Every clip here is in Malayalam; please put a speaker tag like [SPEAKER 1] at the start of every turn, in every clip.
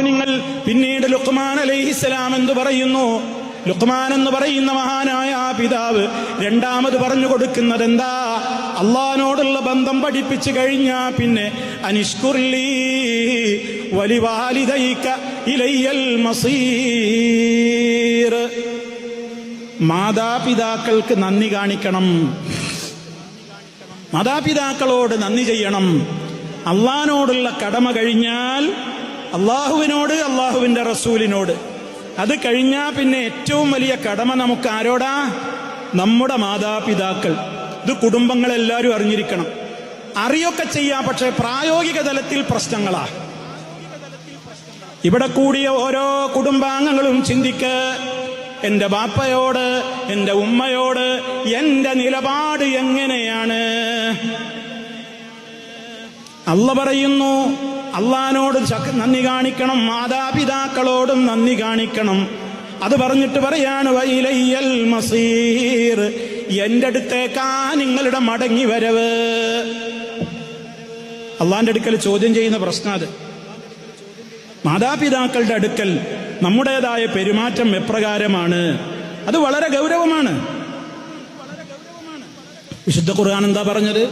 [SPEAKER 1] നിങ്ങൾ. പിന്നീട് ലുഖ്മാൻ അലൈഹിസ്സലാം എന്തു പറയുന്നു? ലുഖ്മാൻ എന്ന് പറയുന്ന മഹാനായ ആ പിതാവ് രണ്ടാമത് പറഞ്ഞു കൊടുക്കുന്നത് എന്താ? അള്ളാഹിനോടുള്ള ബന്ധം പഠിപ്പിച്ചു കഴിഞ്ഞാ പിന്നെ അനിഷ്കുർലി വലിവാലിദൈക ഇലയ്യൽ മസീർ. മാതാപിതാക്കൾക്ക് നന്ദി കാണിക്കണം, മാതാപിതാക്കളോട് നന്ദി ചെയ്യണം. അള്ളാഹിനോടുള്ള കടമ കഴിഞ്ഞാൽ അള്ളാഹുവിനോട്, അള്ളാഹുവിന്റെ റസൂലിനോട്. അത് കഴിഞ്ഞാൽ പിന്നെ ഏറ്റവും വലിയ കടമ നമുക്ക് ആരോടാ? നമ്മുടെ മാതാപിതാക്കൾ. ഇത് കുടുംബങ്ങളെല്ലാവരും അറിഞ്ഞിരിക്കണം. അറിയൊക്കെ ചെയ്യാം, പക്ഷെ പ്രായോഗിക തലത്തിൽ പ്രശ്നങ്ങളാ. ഇവിടെ കൂടിയ ഓരോ കുടുംബാംഗങ്ങളും ചിന്തിക്ക്, എന്റെ ബാപ്പയോട്, എന്റെ ഉമ്മയോട് എന്റെ നിലപാട് എങ്ങനെയാണ്? അല്ലാഹ് പറയുന്നു, അള്ളാഹിനോട് നന്ദി കാണിക്കണം, മാതാപിതാക്കളോടും നന്ദി കാണിക്കണം. അത് പറഞ്ഞിട്ട് പറയാണ് വഇലയ്യൽ മസീർ, എന്റെ അടുത്തേക്കാ നിങ്ങളുടെ മടങ്ങി വരവ്. അള്ളാഹിന്റെ അടുക്കൽ ചോദ്യം ചെയ്യുന്ന പ്രശ്നം അത്. മാതാപിതാക്കളുടെ അടുക്കൽ നമ്മുടേതായ പെരുമാറ്റം എപ്രകാരമാണ്? അത് വളരെ ഗൗരവമാണ്. വിശുദ്ധ ഖുർആൻ എന്താ പറഞ്ഞത്?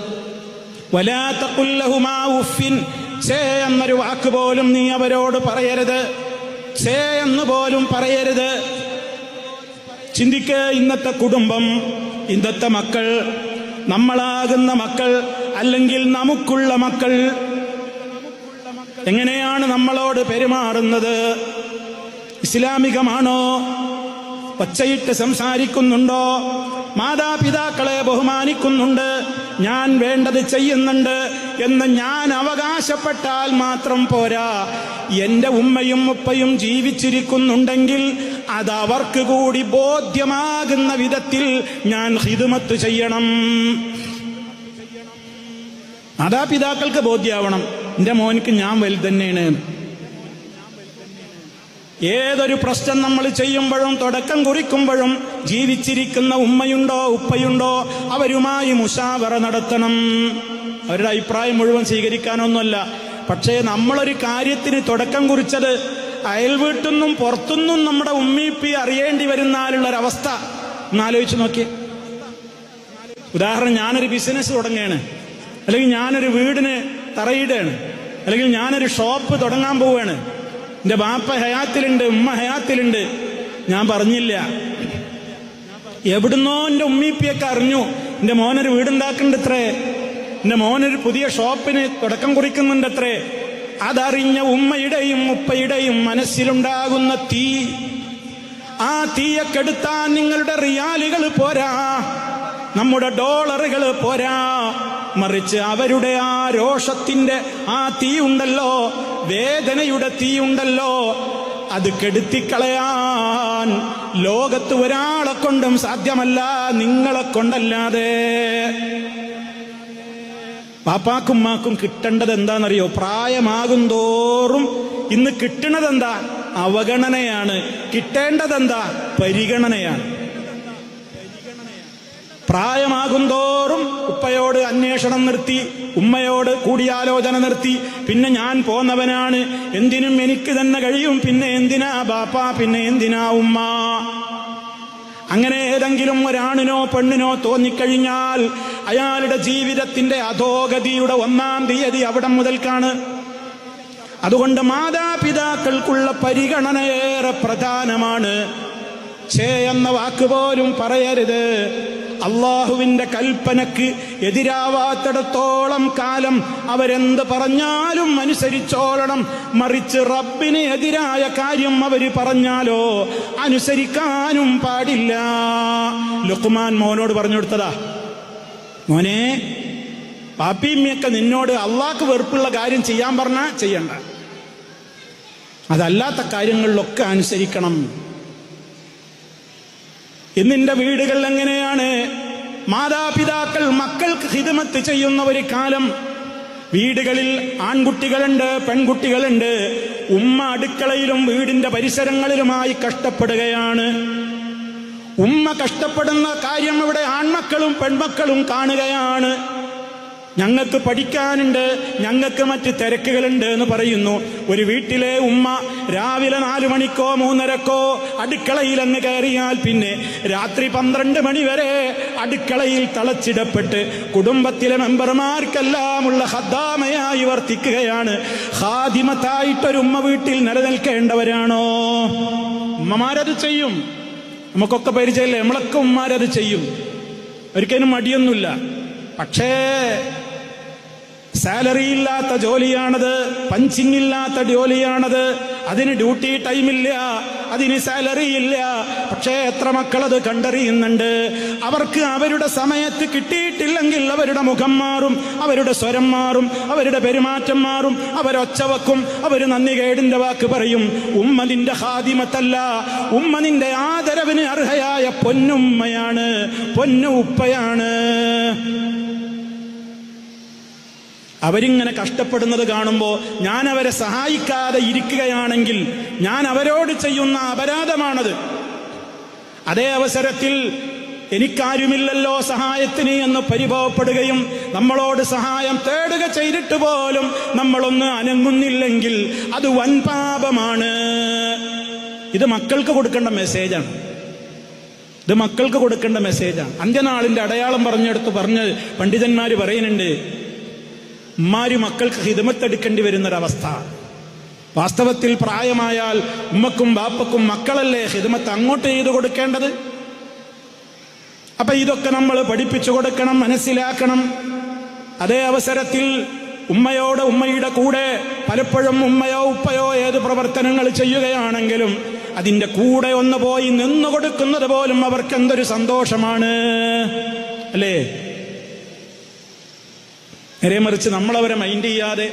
[SPEAKER 1] വലാ തഖുൽ ലഹുമാ ഉഫിൻ, ഛേ എന്നൊരു വാക്ക് പോലും നീ അവരോട് പറയരുത്, ഛേ എന്ന് പോലും പറയരുത്. ചിന്തിക്ക്, ഇന്നത്തെ കുടുംബം, ഇന്നത്തെ മക്കൾ, നമ്മളാകുന്ന മക്കൾ, അല്ലെങ്കിൽ നമുക്കുള്ള മക്കൾ എങ്ങനെയാണ് നമ്മളോട് പെരുമാറുന്നത്? ഇസ്ലാമികമാണോ? ഒച്ചയിട്ട് സംസാരിക്കുന്നുണ്ടോ? മാതാപിതാക്കളെ ബഹുമാനിക്കുന്നുണ്ട്, ഞാൻ വേണ്ടത് ചെയ്യുന്നുണ്ട് എന്ന് ഞാൻ അവകാശപ്പെട്ടാൽ മാത്രം പോരാ. എന്റെ ഉമ്മയും ഉപ്പയും ജീവിച്ചിരിക്കുന്നുണ്ടെങ്കിൽ അത് അവർക്ക് കൂടി ബോധ്യമാകുന്ന വിധത്തിൽ ഞാൻ ഖിദ്മത്ത് ചെയ്യണം. മാതാപിതാക്കൾക്ക് ബോധ്യമാവണം, എന്റെ മോനിക്ക് ഞാൻ വലുതന്നെയാണ്. ഏതൊരു പ്രശ്നം നമ്മൾ ചെയ്യുമ്പോഴും തുടക്കം കുറിക്കുമ്പോഴും ജീവിച്ചിരിക്കുന്ന ഉമ്മയുണ്ടോ ഉപ്പയുണ്ടോ അവരുമായി മുശാവറ നടത്തണം. അവരുടെ അഭിപ്രായം മുഴുവൻ സ്വീകരിക്കാനൊന്നുമല്ല, പക്ഷേ നമ്മളൊരു കാര്യത്തിന് തുടക്കം കുറിച്ചത് അയൽവീട്ടിൽ പുറത്തുനിന്നും നമ്മുടെ ഉമ്മീപ്പി അറിയേണ്ടി വരുന്നാലുള്ളൊരവസ്ഥ ഒന്നാലോചിച്ച് നോക്കിയേ. ഉദാഹരണം, ഞാനൊരു ബിസിനസ് തുടങ്ങുകയാണ്, അല്ലെങ്കിൽ ഞാനൊരു വീടിന് തറയിടുകയാണ്, അല്ലെങ്കിൽ ഞാനൊരു ഷോപ്പ് തുടങ്ങാൻ പോവുകയാണ്. എന്റെ ബാപ്പ ഹയാത്തിലുണ്ട്, ഉമ്മ ഹയാത്തിലുണ്ട്, ഞാൻ പറഞ്ഞില്ല. എവിടുന്നോ എന്റെ ഉമ്മീപ്പിയൊക്കെ അറിഞ്ഞു എന്റെ മോനൊരു വീടുണ്ടാക്കുന്നുണ്ടത്രേ, എന്റെ മോനൊരു പുതിയ ഷോപ്പിന് തുടക്കം കുറിക്കുന്നുണ്ടത്രേ. അതറിഞ്ഞ ഉമ്മയുടെയും ഉപ്പയുടെയും മനസ്സിലുണ്ടാകുന്ന തീ, ആ തീയെ കെടുത്താൻ നിങ്ങളുടെ റിയാലുകൾ പോരാ, നമ്മുടെ ഡോളറുകൾ പോരാ, മറിച്ച് അവരുടെ ആ രോഷത്തിന്റെ ആ തീ ഉണ്ടല്ലോ, വേദനയുടെ തീ ഉണ്ടല്ലോ, അത് കെടുത്തിക്കളയാൻ ലോകത്ത് ഒരാളെ കൊണ്ടും സാധ്യമല്ല, നിങ്ങളെ കൊണ്ടല്ലാതെ. പാപ്പാക്കും ഉമ്മാക്കും കിട്ടേണ്ടത് എന്താണെന്നറിയോ? പ്രായമാകും തോറും ഇന്ന് കിട്ടണതെന്താ? അവഗണനയാണ്. കിട്ടേണ്ടതെന്താ? പരിഗണനയാണ്. പ്രായമാകും തോറും ഉപ്പയോട് അന്വേഷണം നിർത്തി, ഉമ്മയോട് കൂടിയാലോചന നിർത്തി. പിന്നെ ഞാൻ പോന്നവനാണ്, എന്തിനും എനിക്ക് തന്നെ കഴിയും, പിന്നെ എന്തിനാ ബാപ്പ, പിന്നെ എന്തിനാ ഉമ്മ? അങ്ങനെ ഏതെങ്കിലും ഒരാണിനോ പെണ്ണിനോ തോന്നിക്കഴിഞ്ഞാൽ അയാളുടെ ജീവിതത്തിന്റെ അധോഗതിയുടെ 1-ാം തീയതി അവിടെ മുതൽക്കാണ്. അതുകൊണ്ട് മാതാപിതാക്കൾക്കുള്ള പരിഗണന ഏറെ പ്രധാനമാണ്. ഛേ എന്ന വാക്ക് പോലും പറയരുത്. അള്ളാഹുവിന്റെ കൽപ്പനക്ക് എതിരാവാത്തിടത്തോളം കാലം അവരെന്ത് പറഞ്ഞാലും അനുസരിച്ചോളണം. മറിച്ച് റബ്ബിന് എതിരായ കാര്യം അവര് പറഞ്ഞാലോ അനുസരിക്കാനും പാടില്ല. ലുഖ്മാൻ മോനോട് പറഞ്ഞു കൊടുത്തതാ, മോനെ, പാപ്പിയമ്മയൊക്കെ നിന്നോട് അള്ളാഹ്ക്ക് വെറുപ്പുള്ള കാര്യം ചെയ്യാൻ പറഞ്ഞാ ചെയ്യണ്ട, അതല്ലാത്ത കാര്യങ്ങളിലൊക്കെ അനുസരിക്കണം. ഇന്നിന്റെ വീടുകൾ എങ്ങനെയാണ്? മാതാപിതാക്കൾ മക്കൾക്ക് ഖിദ്മത്ത് ചെയ്യുന്ന ഒരു കാലം. വീടുകളിൽ ആൺകുട്ടികളുണ്ട്, പെൺകുട്ടികളുണ്ട്. ഉമ്മ അടുക്കളയിലും വീടിന്റെ പരിസരങ്ങളിലുമായി കഷ്ടപ്പെടുകയാണ്. ഉമ്മ കഷ്ടപ്പെടുന്ന കാര്യം ഇവിടെ ആൺമക്കളും പെൺമക്കളും കാണുകയാണ്. ഞങ്ങൾക്ക് പഠിക്കാനുണ്ട്, ഞങ്ങൾക്ക് മറ്റ് തിരക്കുകളുണ്ട് എന്ന് പറയുന്നു. ഒരു വീട്ടിലെ ഉമ്മ രാവിലെ 4 മണിക്കോ 3:30ക്കോ അടുക്കളയിൽ അങ്ങ് കയറിയാൽ പിന്നെ രാത്രി 12 മണി വരെ അടുക്കളയിൽ തളച്ചിടപ്പെട്ട് കുടുംബത്തിലെ മെമ്പർമാർക്കെല്ലാമുള്ള ഖദ്ദാമയായി വർത്തിക്കുകയാണ്. ഖാദിമത്തായിട്ടൊരു ഉമ്മ വീട്ടിൽ നിലനിൽക്കേണ്ടവരാണോ? ഉമ്മമാരത് ചെയ്യും, നമുക്കൊക്കെ പരിചയമില്ലേ, നമ്മളൊക്കെ ഉമ്മമാരത് ചെയ്യും, ഒരിക്കലും മടിയൊന്നുമില്ല. പക്ഷേ സാലറി ഇല്ലാത്ത ജോലിയാണത്, പഞ്ചിങ് ഇല്ലാത്ത ജോലിയാണത്, അതിന് ഡ്യൂട്ടി ടൈമില്ല, അതിന് സാലറി ഇല്ല. പക്ഷേ എത്ര മക്കളത് കണ്ടറിയുന്നുണ്ട്. അവർക്ക് അവരുടെ സമയത്ത് കിട്ടിയിട്ടില്ലെങ്കിൽ അവരുടെ മുഖം മാറും, അവരുടെ സ്വരം മാറും, അവരുടെ പെരുമാറ്റം മാറും, അവരൊച്ച വെക്കും, അവർ നന്ദികേടിന്റെ വാക്ക് പറയും. ഉമ്മ നിന്റെ ഖാദിമത്തല്ല, ഉമ്മ നിന്റെ ആദരവിന് അർഹയായ പൊന്നുമ്മയാണ്, പൊന്നു ഉപ്പയാണ്. അവരിങ്ങനെ കഷ്ടപ്പെടുന്നത് കാണുമ്പോൾ ഞാൻ അവരെ സഹായിക്കാതെ ഇരിക്കുകയാണെങ്കിൽ ഞാൻ അവരോട് ചെയ്യുന്ന അപരാധമാണത്. അതേ അവസരത്തിൽ എനിക്കാരുമില്ലല്ലോ സഹായത്തിന് എന്ന് പരിഭവപ്പെടുകയും നമ്മളോട് സഹായം തേടുക ചെയ്തിട്ട് പോലും നമ്മളൊന്ന് അനങ്ങുന്നില്ലെങ്കിൽ അത് വൻപാപമാണ്. ഇത് മക്കൾക്ക് കൊടുക്കേണ്ട മെസ്സേജാണ്, ഇത് മക്കൾക്ക് കൊടുക്കേണ്ട മെസ്സേജാണ്. അന്ത്യനാളിന്റെ അടയാളം പറഞ്ഞ് പണ്ഡിതന്മാര് പറയുന്നുണ്ട്, ഉമ്മാര് മക്കൾക്ക് ഹിദമത്തെടുക്കേണ്ടി വരുന്നൊരവസ്ഥ. വാസ്തവത്തിൽ പ്രായമായാൽ ഉമ്മക്കും ബാപ്പക്കും മക്കളല്ലേ ഹിദമത്ത് അങ്ങോട്ട് ചെയ്തു കൊടുക്കേണ്ടത്. അപ്പൊ ഇതൊക്കെ നമ്മൾ പഠിപ്പിച്ചു കൊടുക്കണം, മനസ്സിലാക്കണം. അതേ അവസരത്തിൽ ഉമ്മയുടെ കൂടെ പലപ്പോഴും ഉമ്മയോ ഉപ്പയോ ഏത് പ്രവർത്തനങ്ങൾ ചെയ്യുകയാണെങ്കിലും അതിന്റെ കൂടെ ഒന്ന് പോയി നിന്നു കൊടുക്കുന്നത് പോലും അവർക്ക് എന്തൊരു സന്തോഷമാണ്, അല്ലേ? നേരെ മറിച്ച് നമ്മളവരെ മൈൻഡ് ചെയ്യാതെ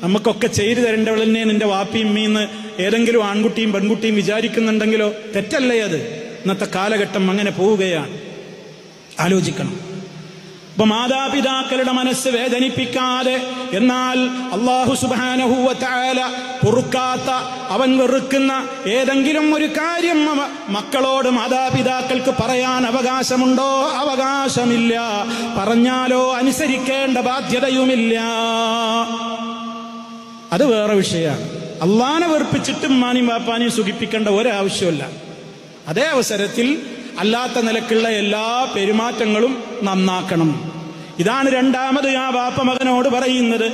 [SPEAKER 1] നമുക്കൊക്കെ ചെയ്തു തരേണ്ടവളെന്നെ നിന്റെ വാപ്പിയും മീന്ന് ഏതെങ്കിലും ആൺകുട്ടിയും പെൺകുട്ടിയും വിചാരിക്കുന്നുണ്ടെങ്കിലോ തെറ്റല്ലേ അത്? ഇന്നത്തെ കാലഘട്ടം അങ്ങനെ പോവുകയാണ്. ആലോചിക്കണം. അപ്പൊ മാതാപിതാക്കളുടെ മനസ്സ് വേദനിപ്പിക്കാതെ, എന്നാൽ അല്ലാഹു സുബ്ഹാനഹു വ തആല പൊറുക്കാത്ത, അവൻ വെറുക്കുന്ന ഏതെങ്കിലും ഒരു കാര്യം മക്കളോട് മാതാപിതാക്കൾക്ക് പറയാൻ അവകാശമുണ്ടോ? അവകാശമില്ല. പറഞ്ഞാലോ അനുസരിക്കേണ്ട ബാധ്യതയുമില്ല. അത് വേറെ വിഷയമാണ്. അള്ളാനെ വെറുപ്പിച്ചിട്ട് ഉമ്മാനെയും ബാപ്പാനെയും സുഖിപ്പിക്കേണ്ട ഒരാവശ്യമില്ല. അതേ അവസരത്തിൽ അല്ലാത്ത നിലക്കുള്ള എല്ലാ പെരുമാറ്റങ്ങളും നന്നാക്കണം. ഇതാണ് രണ്ടാമത് ആ ബാപ്പ മകനോട് പറയുന്നത്.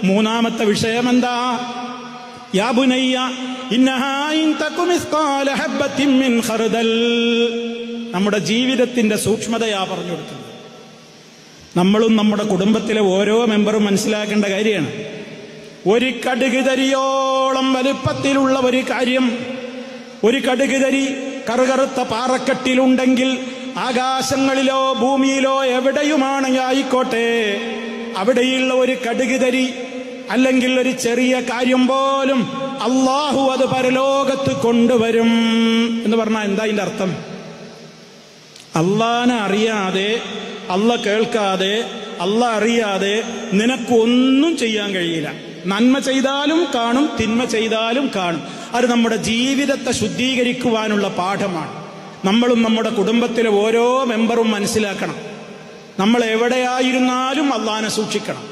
[SPEAKER 1] മൂന്നാമത്തെ വിഷയം എന്താ? യാ ബുനയ്യ ഇന്നഹാ ഇൻ തകു മിസ്ഖാല ഹബ്ബത്തിൻ മിൻ ഖർദൽ. നമ്മുടെ ജീവിതത്തിന്റെ സൂക്ഷ്മതയാ പറഞ്ഞു കൊടുക്കുന്നത്. നമ്മളും നമ്മുടെ കുടുംബത്തിലെ ഓരോ മെമ്പറും മനസ്സിലാക്കേണ്ട കാര്യമാണ്. ഒരു കടുക് തരിയോളം വലുപ്പത്തിലുള്ള ഒരു കാര്യം, ഒരു കടുക് തരി കറുകറുത്ത പാറക്കെട്ടിലുണ്ടെങ്കിൽ ആകാശങ്ങളിലോ ഭൂമിയിലോ എവിടെയുമാണെങ്കിൽ ആയിക്കോട്ടെ, അവിടെയുള്ള ഒരു കടുക് തരി അല്ലെങ്കിൽ ഒരു ചെറിയ കാര്യം പോലും അള്ളാഹു അത് പരലോകത്ത് കൊണ്ടുവരും എന്ന് പറഞ്ഞാൽ എന്താ അതിന്റെ അർത്ഥം? അള്ളാനെ അറിയാതെ, അള്ള കേൾക്കാതെ, അള്ള അറിയാതെ നിനക്കൊന്നും ചെയ്യാൻ കഴിയില്ല. നന്മ ചെയ്താലും കാണും, തിന്മ ചെയ്താലും കാണും. അത് നമ്മുടെ ജീവിതത്തെ ശുദ്ധീകരിക്കുവാനുള്ള പാഠമാണ്. നമ്മളും നമ്മുടെ കുടുംബത്തിലെ ഓരോ മെമ്പറും മനസ്സിലാക്കണം. നമ്മൾ എവിടെയായിരുന്നാലും അള്ളാനെ സൂക്ഷിക്കണം.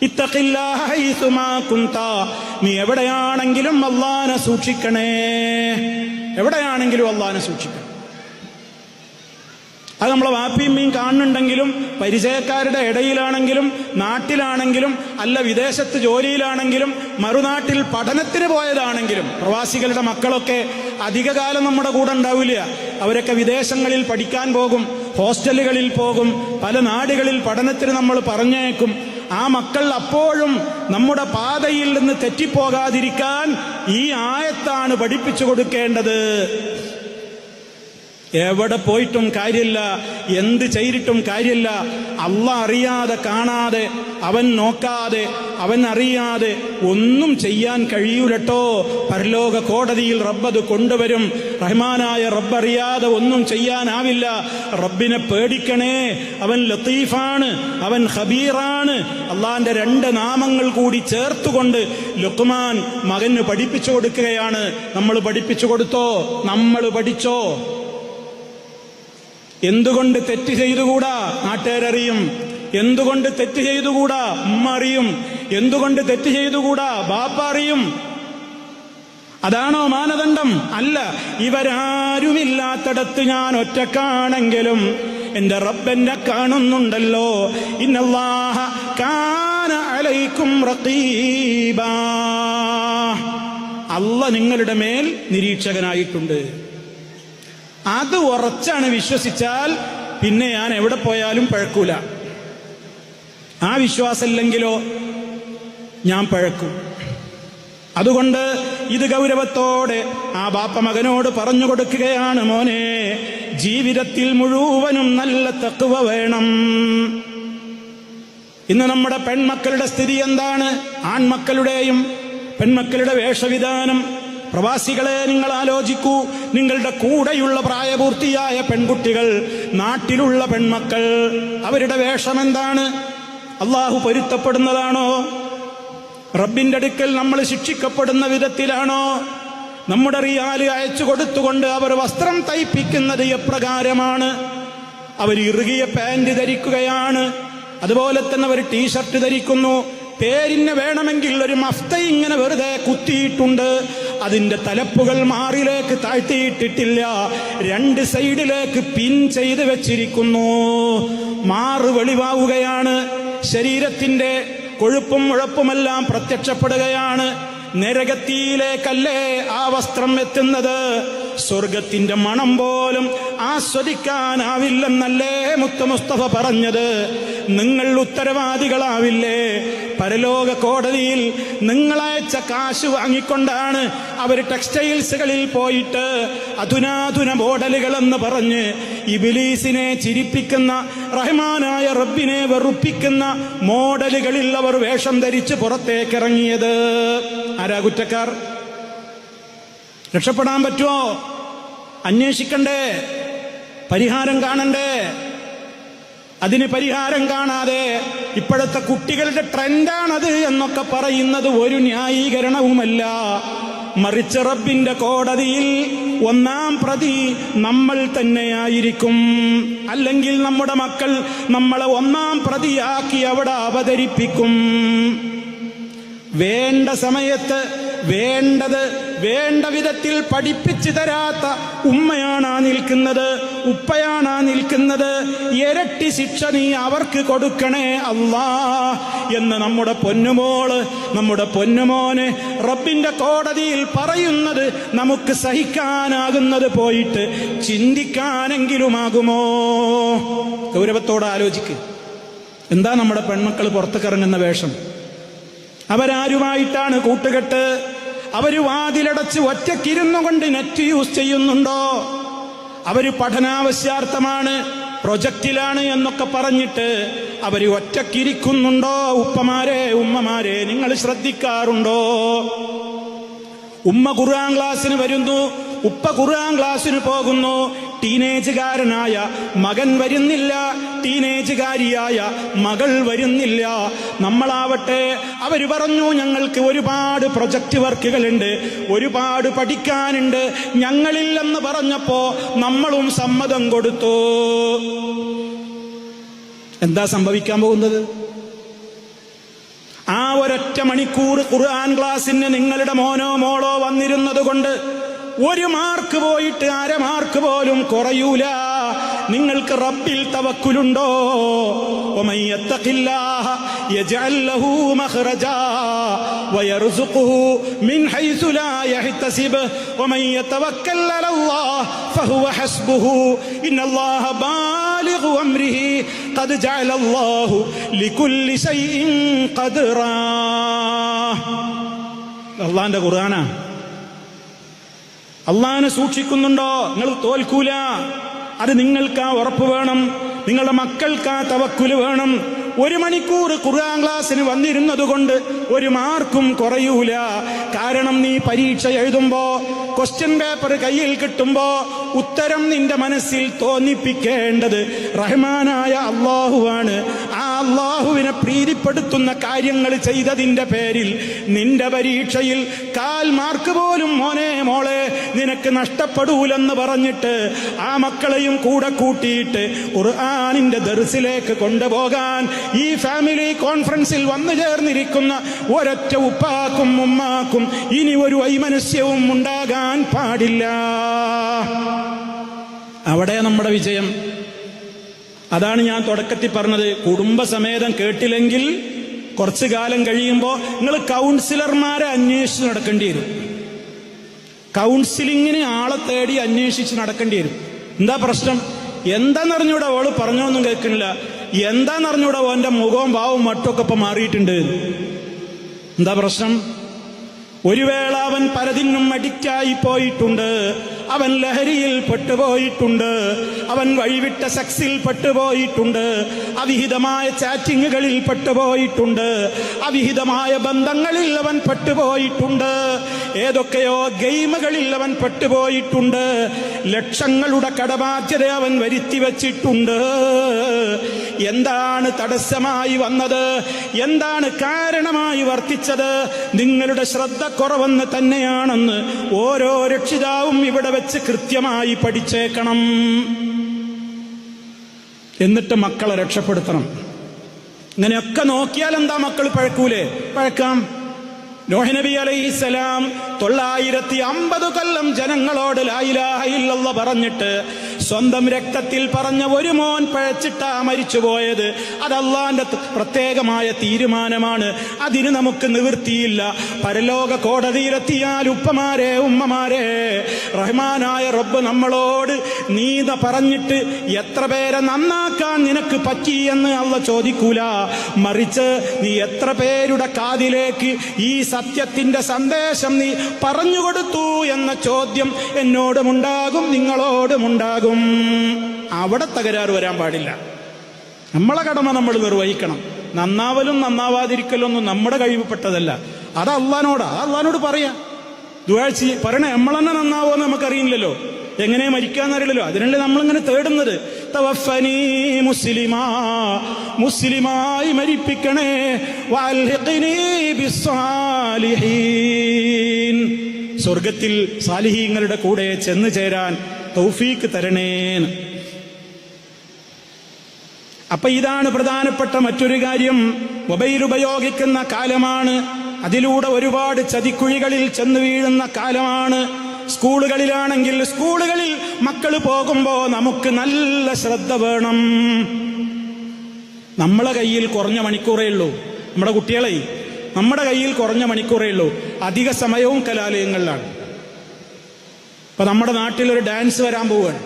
[SPEAKER 1] ഇത്തഖില്ലാഹ ഹൈസുമാ കുന്ത. നീ എവിടെയാണെങ്കിലും അള്ളാനെ സൂക്ഷിക്കണേ, എവിടെയാണെങ്കിലും അള്ളാനെ സൂക്ഷിക്കണം. അത് നമ്മളെ വാപ്പിയമ്മയും കാണുന്നുണ്ടെങ്കിലും, പരിചയക്കാരുടെ ഇടയിലാണെങ്കിലും, നാട്ടിലാണെങ്കിലും, അല്ല വിദേശത്ത് ജോലിയിലാണെങ്കിലും, മറുനാട്ടിൽ പഠനത്തിന് പോയതാണെങ്കിലും, പ്രവാസികളുടെ മക്കളൊക്കെ അധികകാലം നമ്മുടെ കൂടെ ഉണ്ടാവില്ല. അവരൊക്കെ വിദേശങ്ങളിൽ പഠിക്കാൻ പോകും, ഹോസ്റ്റലുകളിൽ പോകും, പല നാടുകളിൽ പഠനത്തിന് നമ്മൾ പറഞ്ഞേക്കും. ആ മക്കൾ അപ്പോഴും നമ്മുടെ പാതയിൽ നിന്ന് തെറ്റിപ്പോകാതിരിക്കാൻ ഈ ആയത്താണ് പഠിപ്പിച്ചു കൊടുക്കേണ്ടത്. എവിടെ പോയിട്ടും കാര്യമില്ല, എന്ത് ചെയ്തിട്ടും കാര്യമില്ല. അള്ളാഹ് അറിയാതെ, കാണാതെ, അവൻ നോക്കാതെ, അവൻ അറിയാതെ ഒന്നും ചെയ്യാൻ കഴിയൂലട്ടോ. പരലോക കോടതിയിൽ റബ്ബത് കൊണ്ടുവരും. റഹ്മാനായ റബ്ബറിയാതെ ഒന്നും ചെയ്യാനാവില്ല. റബ്ബിനെ പേടിക്കണേ. അവൻ ലത്തീഫാണ്, അവൻ ഖബീറാണ്. അള്ളാന്റെ 2 നാമങ്ങൾ കൂടി ചേർത്തുകൊണ്ട് ലുഖ്മാൻ മകന് പഠിപ്പിച്ചു കൊടുക്കുകയാണ്. നമ്മൾ പഠിപ്പിച്ചു കൊടുത്തോ? നമ്മൾ പഠിച്ചോ? എന്തുകൊണ്ട് തെറ്റ് ചെയ്തുകൂടാ? നാട്ടുകാരറിയും. എന്തുകൊണ്ട് തെറ്റ് ചെയ്തുകൂടാ? ഉമ്മ അറിയും. എന്തുകൊണ്ട് തെറ്റ് ചെയ്തുകൂടാ? ബാപ്പ അറിയും. അതാണോ മാനദണ്ഡം? അല്ല. ഇവരാരുമില്ലാത്തടത്ത് ഞാൻ ഒറ്റക്കാണെങ്കിലും എന്റെ റബ്ബെന്നെ കാണുന്നുണ്ടല്ലോ. ഇന്നല്ലാഹ കാന അലൈക്കും റഖീബാ. അല്ലാഹ് നിങ്ങളുടെ മേൽ നിരീക്ഷകനായിട്ടുണ്ട്. അത് ഉറച്ചാണ് വിശ്വസിച്ചാൽ പിന്നെ ഞാൻ എവിടെ പോയാലും പഴക്കൂല. ആ വിശ്വാസമില്ലെങ്കിലോ ഞാൻ പഴക്കും. അതുകൊണ്ട് ഇത് ഗൗരവത്തോടെ ആ ബാപ്പ മകനോട് പറഞ്ഞു കൊടുക്കുകയാണ്, മോനെ, ജീവിതത്തിൽ മുഴുവനും നല്ല തഖ്വ വേണം. ഇന്ന് നമ്മുടെ പെൺമക്കളുടെ സ്ഥിതി എന്താണ്? ആൺമക്കളുടെയും പെൺമക്കളുടെ വേഷവിധാനം. പ്രവാസികളെ നിങ്ങൾ ആലോചിക്കൂ. നിങ്ങളുടെ കൂടെയുള്ള പ്രായപൂർത്തിയായ പെൺകുട്ടികൾ, നാട്ടിലുള്ള പെൺമക്കൾ, അവരുടെ വേഷം എന്താണ്? അള്ളാഹു പൊരുത്തപ്പെടുന്നതാണോ? റബ്ബിന്റെ അടുക്കൽ നമ്മൾ ശിക്ഷിക്കപ്പെടുന്ന വിധത്തിലാണോ? നമ്മുടെ റിയാല് അയച്ചു കൊടുത്തുകൊണ്ട് അവർ വസ്ത്രം തയ്പ്പിക്കുന്നത് എപ്രകാരമാണ്? അവർ ഇറുകിയ പാന്റ് ധരിക്കുകയാണ്. അതുപോലെ തന്നെ അവർ ടീഷർട്ട് ധരിക്കുന്നു. പേരിന് വേണമെങ്കിൽ ഒരു മഫ്ത ഇങ്ങനെ വെറുതെ കുത്തിയിട്ടുണ്ട്. അതിന്റെ തലപ്പുകൾ മാറിലേക്ക് താഴ്ത്തിയിട്ടിട്ടില്ല. 2 സൈഡിലേക്ക് പിൻ ചെയ്ത് വെച്ചിരിക്കുന്നു. മാറ് വെളിവാവുകയാണ്. ശരീരത്തിന്റെ കൊഴുപ്പും മുഴപ്പുമെല്ലാം പ്രത്യക്ഷപ്പെടുകയാണ്. നരകത്തിയിലേക്കല്ലേ ആ വസ്ത്രം എത്തുന്നത്? സ്വർഗത്തിന്റെ മണം പോലും ആസ്വദിക്കാനാവില്ലെന്നല്ലേ മുത്ത് മുസ്തഫ പറഞ്ഞത്? നിങ്ങൾ ഉത്തരവാദികളാവില്ലേ? പരലോക കോടതിയിൽ നിങ്ങളയച്ച കാശ് വാങ്ങിക്കൊണ്ടാണ് അവർ ടെക്സ്റ്റൈൽസുകളിൽ പോയിട്ട് അധുനാധുന മോഡലുകളെന്ന് പറഞ്ഞ് ഇബ്ലീസിനെ ചിരിപ്പിക്കുന്ന, റഹ്മാനായ റബ്ബിനെ വെറുപ്പിക്കുന്ന മോഡലുകളിൽ അവർ വേഷം ധരിച്ച് പുറത്തേക്കിറങ്ങിയത്. ആരാ കുറ്റക്കാർ? രക്ഷപ്പെടാൻ പറ്റുമോ? അന്വേഷിക്കണ്ടേ? പരിഹാരം കാണണ്ടേ? അതിന് പരിഹാരം കാണാതെ ഇപ്പോഴത്തെ കുട്ടികളുടെ ട്രെൻഡാണത് എന്നൊക്കെ പറയുന്നത് ഒരു ന്യായീകരണവുമല്ല. മറിച്ച് റബ്ബിന്റെ കോടതിയിൽ 1-ാം പ്രതി നമ്മൾ തന്നെയായിരിക്കും. അല്ലെങ്കിൽ നമ്മുടെ മക്കൾ നമ്മളെ 1-ാം പ്രതിയാക്കി അവിടെ അവതരിപ്പിക്കും. വേണ്ട സമയത്ത് വേണ്ടത് വേണ്ട വിധത്തിൽ പഠിപ്പിച്ചു തരാത്ത ഉമ്മയാണ് നിൽക്കുന്നത്, ഉപ്പയാണ് നിൽക്കുന്നത്. ഇരട്ടി ശിക്ഷ നീ അവർക്ക് കൊടുക്കണേ അല്ലാ എന്ന് നമ്മുടെ പൊന്നുമോള്, നമ്മുടെ പൊന്നുമോന് റബ്ബിന്റെ കോടതിയിൽ പറയുന്നത് നമുക്ക് സഹിക്കാനാകുന്നത് പോയിട്ട് ചിന്തിക്കാനെങ്കിലുമാകുമോ? ഗൗരവത്തോടെ ആലോചിക്ക്. എന്താ നമ്മുടെ പെൺമക്കൾ പുറത്തേക്കിറങ്ങുന്ന വേഷം? അവരാരുമായിട്ടാണ് കൂട്ടുകെട്ട്? അവര് വാതിലടച്ച് ഒറ്റക്കിരുന്നു കൊണ്ട് നെറ്റ് യൂസ് ചെയ്യുന്നുണ്ടോ? അവര് പഠനാവശ്യാർത്ഥമാണ്, പ്രൊജക്റ്റിലാണ് എന്നൊക്കെ പറഞ്ഞിട്ട് അവര് ഒറ്റക്കിരിക്കുന്നുണ്ടോ? ഉപ്പമാരെ, ഉമ്മമാരെ, നിങ്ങൾ ശ്രദ്ധിക്കാറുണ്ടോ? ഉമ്മ ഖുർആൻ ക്ലാസ്സിന് വരുന്നു, ഉപ്പ ഖുർആൻ ക്ലാസ്സിന് പോകുന്നു. ടീനേജുകാരനായ മകൻ വരുന്നില്ല, ടീനേജുകാരിയായ മകൾ വരുന്നില്ല. നമ്മളാവട്ടെ, അവര് പറഞ്ഞു ഞങ്ങൾക്ക് ഒരുപാട് പ്രൊജക്റ്റ് വർക്കുകളുണ്ട്, ഒരുപാട് പഠിക്കാനുണ്ട്, ഞങ്ങളില്ലെന്ന് പറഞ്ഞപ്പോ നമ്മളും സമ്മതം കൊടുത്തു. എന്താ സംഭവിക്കാൻ പോകുന്നത്? ആ ഒരൊറ്റ മണിക്കൂർ ഖുർആൻ ക്ലാസ്സിന് നിങ്ങളുടെ മോനോ മോളോ വന്നിരുന്നത് കൊണ്ട് 1 മാർക്ക് പോയിട്ട് 1/2 മാർക്ക് പോലും കുറയൂല. നിങ്ങൾക്ക് റബ്ബിൽ തവക്കുലുണ്ടോ? വമൻ യത്തഖില്ലാഹ യജ്അൽ ലഹു മഖ്റജാ വയർസുഖുഹു മിൻ ഹൈസു ലാ യഹ്തസിബ് വമൻ യതവക്കൽ അലല്ലാഹ് ഫഹുവ ഹസ്ബുഹു ഇന്നല്ലാഹ ബാലിഗു അംരിഹി ഖദ് ജഅലല്ലാഹു ലികുല്ലി ശൈഇൻ ഖദ്റാ. അല്ലാഹുവിന്റെ ഖുർആനാ. അള്ളാഹിനെ സൂക്ഷിക്കുന്നുണ്ടോ? നിങ്ങൾ തോൽക്കൂല. അത് നിങ്ങൾക്ക് ആ ഉറപ്പ് വേണം. നിങ്ങളുടെ മക്കൾക്ക് ആ തവക്കുല് വേണം. 1 മണിക്കൂർ ഖുർആൻ ക്ലാസ്സിന് വന്നിരുന്നത് കൊണ്ട് 1 മാർക്കും കുറയൂല. കാരണം നീ പരീക്ഷ എഴുതുമ്പോ, ക്വസ്റ്റ്യൻ പേപ്പർ കയ്യിൽ കിട്ടുമ്പോ ഉത്തരം നിന്റെ മനസ്സിൽ തോന്നിപ്പിക്കേണ്ടത് റഹ്മാനായ അള്ളാഹുവാണ്. ആ അള്ളാഹുവിനെ പ്രീതിപ്പെടുത്തുന്ന കാര്യങ്ങൾ ചെയ്തതിന്റെ പേരിൽ നിന്റെ പരീക്ഷയിൽ 1/4 മാർക്ക് പോലും മോനെ മോളെ നിനക്ക് നഷ്ടപ്പെടൂലെന്ന് പറഞ്ഞിട്ട് ആ മക്കളെയും കൂടെ കൂട്ടിയിട്ട് ഖുർആനിന്റെ ദർസിലേക്ക് കൊണ്ടുപോകാൻ ഈ ഫാമിലി കോൺഫറൻസിൽ വന്നു ചേർന്നിരിക്കുന്ന ഒരൊറ്റ ഉപ്പാക്കും ഉമ്മാക്കും ഇനി ഒരു വൈമനസ്യവും ഉണ്ടാകാൻ പാടില്ല. അവിടെ നമ്മുടെ വിജയം. അതാണ് ഞാൻ തുടക്കത്തിൽ പറഞ്ഞത്. കുടുംബസമേതം കേട്ടില്ലെങ്കിൽ കുറച്ചു കാലം കഴിയുമ്പോൾ നിങ്ങൾ കൗൺസിലർമാരെ അന്വേഷിച്ച് നടക്കേണ്ടി വരും. കൗൺസിലിങ്ങിന് ആളെ തേടി അന്വേഷിച്ച് നടക്കേണ്ടി വരും. എന്താ പ്രശ്നം? എന്താന്നറിഞ്ഞൂടെ ഓള് പറഞ്ഞൊന്നും കേൾക്കുന്നില്ല, എന്താന്നറിഞ്ഞൂടെ ഓന്റെ മുഖവും ഭാവവും മട്ടൊക്കെ ഇപ്പൊ മാറിയിട്ടുണ്ട്. എന്താ പ്രശ്നം? ഒരു വേള അവൻ പലതിനും അഡിക്റ്റായി പോയിട്ടുണ്ട്, അവൻ ലഹരിയിൽ പെട്ടുപോയിട്ടുണ്ട്, അവൻ വഴിവിട്ട സെക്സിൽ പെട്ടുപോയിട്ടുണ്ട്, അവിഹിതമായ ചാറ്റിങ്ങുകളിൽ പെട്ടുപോയിട്ടുണ്ട്, അവിഹിതമായ ബന്ധങ്ങളിൽ അവൻ പെട്ടുപോയിട്ടുണ്ട്, ഏതൊക്കെയോ ഗെയിമുകളിൽ അവൻ പെട്ടുപോയിട്ടുണ്ട്, ലക്ഷങ്ങളുടെ കടബാധ്യത അവൻ വരുത്തി വച്ചിട്ടുണ്ട്. എന്താണ് തടസ്സമായി വന്നത്? എന്താണ് കാരണമായി വർത്തിച്ചത്? നിങ്ങളുടെ ശ്രദ്ധക്കുറവെന്ന് തന്നെയാണെന്ന് ഓരോ രക്ഷിതാവും ഇവിടെ വെച്ച് കൃത്യമായി പഠിച്ചേക്കണം. എന്നിട്ട് മക്കളെ രക്ഷപ്പെടുത്തണം. ഇങ്ങനെയൊക്കെ നോക്കിയാൽ എന്താ മക്കൾ പഴക്കൂലേ? പഴക്കാം. നൂഹ് നബി അലൈഹിസ്സലാം 950 കൊല്ലം ജനങ്ങളോട് ലാ ഇലാഹ ഇല്ലല്ലാഹ് പറഞ്ഞിട്ട് സ്വന്തം രക്തത്തിൽ പറഞ്ഞ ഒരു മോൻ പഴച്ചിട്ടാ മരിച്ചുപോയത്. അത് അള്ളാന്റെ പ്രത്യേകമായ തീരുമാനമാണ്. അതിന് നമുക്ക് നിവൃത്തിയില്ല. പരലോക കോടതിയിലെത്തിയാൽ ഉപ്പമാരെ ഉമ്മമാരെ റഹ്മാനായ റബ്ബ് നമ്മളോട് നീത പറഞ്ഞിട്ട് എത്ര പേരെ നന്നാക്കാൻ നിനക്ക് പറ്റി എന്ന് അള്ള ചോദിക്കൂല. മറിച്ച് നീ എത്ര പേരുടെ കാതിലേക്ക് ഈ സത്യത്തിന്റെ സന്ദേശം നീ പറഞ്ഞുകൊടുത്തു എന്ന ചോദ്യം എന്നോടുമുണ്ടാകും, നിങ്ങളോടുമുണ്ടാകും. അവിടെ തകരാറ് വരാൻ പാടില്ല. നമ്മളെ കടമ നമ്മൾ നിർവഹിക്കണം. നന്നാവലും നന്നാവാതിരിക്കലൊന്നും നമ്മുടെ കഴിവുപ്പെട്ടതല്ല. അത് അള്ളാനോട് പറയാ, ദുആ പറയണേ. നമ്മളെന്നെ നന്നാവോന്ന് നമുക്കറിയില്ലല്ലോ, എങ്ങനെ മരിക്കാന്നറിയില്ലല്ലോ. അതിനല്ലേ നമ്മളിങ്ങനെ തേടുന്നത്. തവഫനി മുസ്ലിമായി മരിപ്പിക്കണേ, വഅൽഹിഖ്നി ബിസ്സാലിഹീൻ, സ്വർഗത്തിൽ സാലിഹീങ്ങളുടെ കൂടെ ചെന്നു ചേരാൻ തൗഫീക്ക് തരണേന്ന്. അപ്പൊ ഇതാണ് പ്രധാനപ്പെട്ട മറ്റൊരു കാര്യം. മൊബൈൽ ഉപയോഗിക്കുന്ന കാലമാണ്. അതിലൂടെ ഒരുപാട് ചതിക്കുഴികളിൽ ചെന്ന് വീഴുന്ന കാലമാണ്. സ്കൂളുകളിലാണെങ്കിൽ സ്കൂളുകളിൽ മക്കൾ പോകുമ്പോ നമുക്ക് നല്ല ശ്രദ്ധ വേണം. നമ്മളെ കയ്യിൽ കുറഞ്ഞ മണിക്കൂറേ ഉള്ളൂ. നമ്മുടെ കയ്യിൽ കുറഞ്ഞ മണിക്കൂറേ ഉള്ളൂ. അധിക സമയവും കലാലയങ്ങളിലാണ്. ഇപ്പൊ നമ്മുടെ നാട്ടിലൊരു ഡാൻസ് വരാൻ പോവുകയാണ്.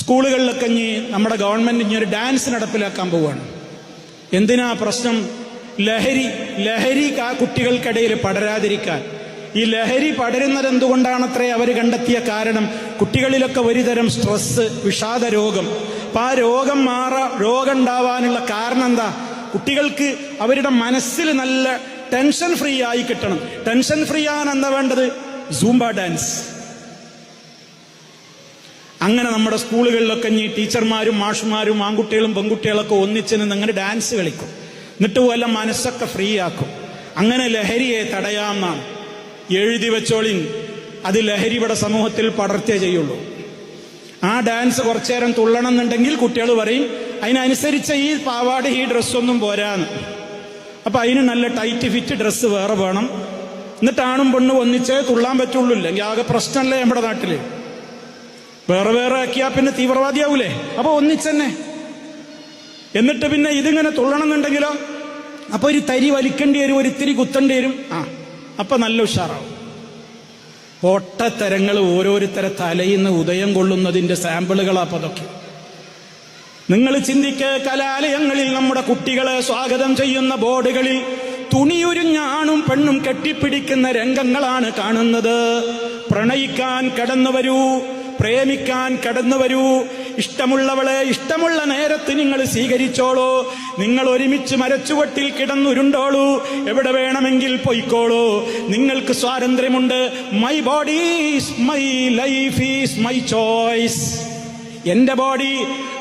[SPEAKER 1] സ്കൂളുകളിലൊക്കെ ഇനി നമ്മുടെ ഗവൺമെന്റ് ഇനി ഒരു ഡാൻസ് നടപ്പിലാക്കാൻ പോവുകയാണ്. എന്തിനാ പ്രശ്നം? ലഹരി കുട്ടികൾക്കിടയിൽ പടരാതിരിക്കാൻ. ഈ ലഹരി പടരുന്നത് എന്തുകൊണ്ടാണത്രേ അവർ കണ്ടെത്തിയ കാരണം? കുട്ടികളിലൊക്കെ ഒരുതരം സ്ട്രെസ്, വിഷാദ രോഗം. അപ്പൊ ആ രോഗം ഉണ്ടാവാനുള്ള കാരണം എന്താ? കുട്ടികൾക്ക് അവരുടെ മനസ്സിൽ നല്ല ടെൻഷൻ ഫ്രീ ആയി കിട്ടണം. ടെൻഷൻ ഫ്രീ ആകാൻ എന്താ വേണ്ടത്? Zumba dance. അങ്ങനെ നമ്മുടെ സ്കൂളുകളിലൊക്കെ ഇനി ടീച്ചർമാരും മാഷുമാരും ആൺകുട്ടികളും പെൺകുട്ടികളൊക്കെ ഒന്നിച്ച് നിന്ന് അങ്ങനെ ഡാൻസ് കളിക്കും. എന്നിട്ട് വല്ല മനസ്സൊക്കെ ഫ്രീ ആക്കും. അങ്ങനെ ലഹരിയെ തടയാമെന്നാണ്. എഴുതി വെച്ചോളിൻ, അത് ലഹരി ഇവിടെ സമൂഹത്തിൽ പടർത്തേ ചെയ്യുള്ളൂ. ആ ഡാൻസ് കുറച്ചേരം തുള്ളണം എന്നുണ്ടെങ്കിൽ കുട്ടികൾ പറയും അതിനനുസരിച്ച് ഈ പാവാട ഈ ഡ്രസ്സൊന്നും പോരാന്ന്. അപ്പൊ അതിന് നല്ല ടൈറ്റ് ഫിറ്റ് ഡ്രസ്സ് വേറെ വേണം. എന്നിട്ട് ആണും പെണ്ണും ഒന്നിച്ചേ തുള്ളാൻ പറ്റുള്ളൂ. ഇല്ലെങ്കിൽ ആകെ പ്രശ്നമല്ലേ നമ്മുടെ നാട്ടില്. വേറെ ആക്കിയാ പിന്നെ തീവ്രവാദിയാവൂലേ? അപ്പൊ ഒന്നിച്ചെന്നെ. എന്നിട്ട് പിന്നെ ഇതിങ്ങനെ തുള്ളണം എന്നുണ്ടെങ്കിലോ അപ്പൊ ഒരു തരി വലിക്കേണ്ടി വരും, ഒരു ഇത്തിരി കുത്തേണ്ടി വരും. അപ്പൊ നല്ല ഉഷാറാവും. പൊട്ടത്തരങ്ങൾ ഓരോരുത്തരെ തലയിൽ നിന്ന് ഉദയം കൊള്ളുന്നതിന്റെ സാമ്പിളുകളാ അപ്പൊ അതൊക്കെ. നിങ്ങൾ ചിന്തിക്ക്, കലാലയങ്ങളിൽ നമ്മുടെ കുട്ടികളെ സ്വാഗതം ചെയ്യുന്ന ബോർഡുകളിൽ തുണിയുരിഞ്ഞ ആണും പെണ്ണും കെട്ടിപ്പിടിക്കുന്ന രംഗങ്ങളാണ് കാണുന്നത്. പ്രണയിക്കാൻ കടന്നു വരൂ, പ്രേമിക്കാൻ കടന്നു വരൂ, ഇഷ്ടമുള്ളവളെ ഇഷ്ടമുള്ള നേരത്ത് നിങ്ങൾ സ്വീകരിച്ചോളൂ, നിങ്ങൾ ഒരുമിച്ച് മരച്ചുവട്ടിൽ കിടന്നുരുണ്ടോളൂ, എവിടെ വേണമെങ്കിൽ പൊയ്ക്കോളൂ, നിങ്ങൾക്ക് സ്വാതന്ത്ര്യമുണ്ട്. My body is my life is my choice. എന്റെ ബോഡി